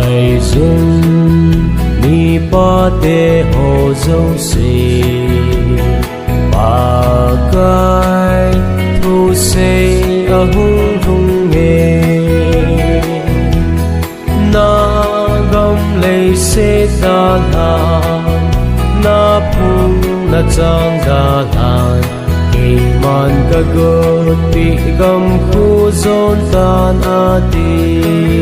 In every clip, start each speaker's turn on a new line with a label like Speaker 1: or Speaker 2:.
Speaker 1: Ai dung mi pa te ho dâu si ba cái thu xây ở hung hung nghề na gom lấy se ta la na phung na chang da la kỳ man ka go ti gam khu zon tan a ti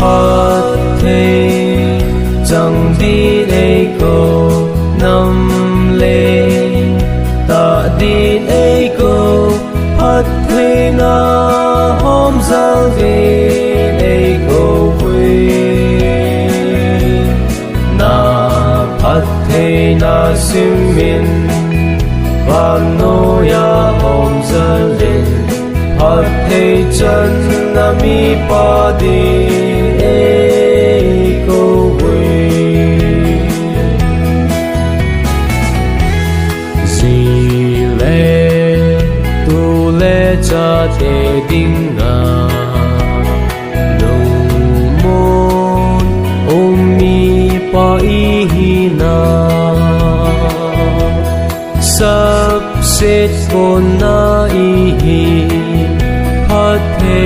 Speaker 1: hát thế chẳng đi đây cô nằm lên ta đi đây cô hát thế na hôm giao về đây cô quê na hát thế na sim min và nô ya hôm giao lên hát thế chân na mi pa đi cha te ding na nung mon om mi pa i hi na sab set ko na i hi hat he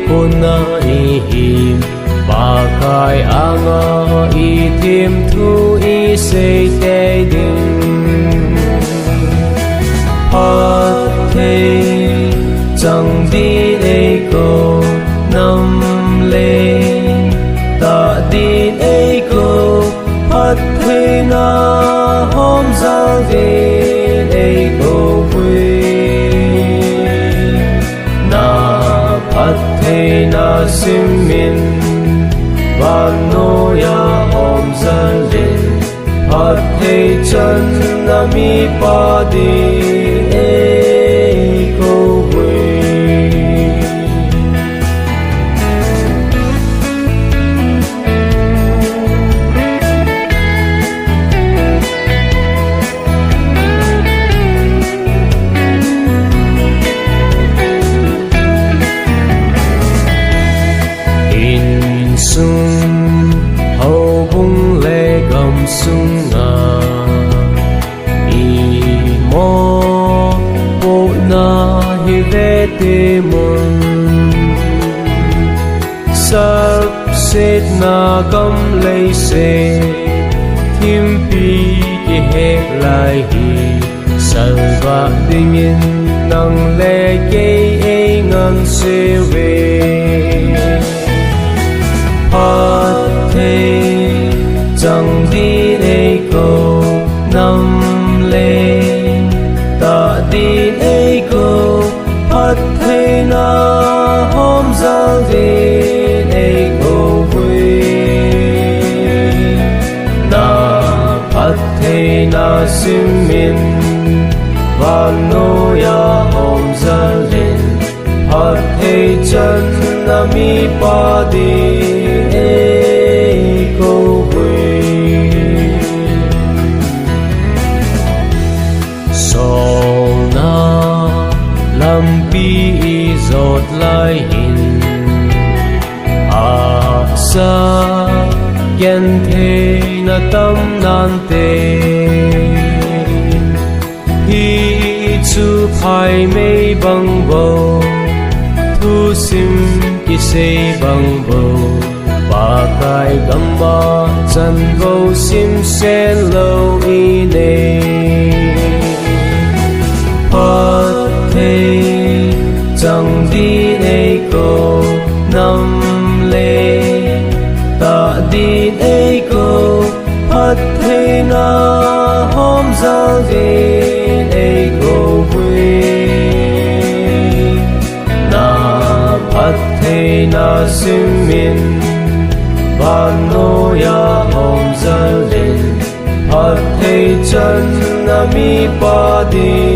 Speaker 1: ko na i hi ba kai anga i tim thu i se te ding hat he chẳng đi đây cô nằm lên ta đi đây cô hát thế na hôm giao về đây cô quê na hát thế na sim min và nô ya hôm giao lên hát thế chân na mi pa đi cô sung hậu bung lệ gầm sung na i mo bộ na hi ve te mon sắp xếp na gầm lệ se kim pi ki he lại hi salva ding in nang le ke e ngang se ve hát thế chẳng đi đây cô nằm lên ta đi đây cô hát thế na hôm giao về đây cô quê na hát thế na sim min và nô ya hôm giao lên hát thế chân na mi pa đi cô quê song na lam pi giọt lại hin a sa yen thế na tâm nan te hi chu phai mei bang bo thu sim ki se bang bo ba kai gamba chan vô sim se lâu i ne hát thế chẳng đi đây cô nằm lên ta đi đây cô hát thế na hôm giao về đây cô quê na hát thế na sim min và nô ya hôm giao lên hát thế chân na mi pa đi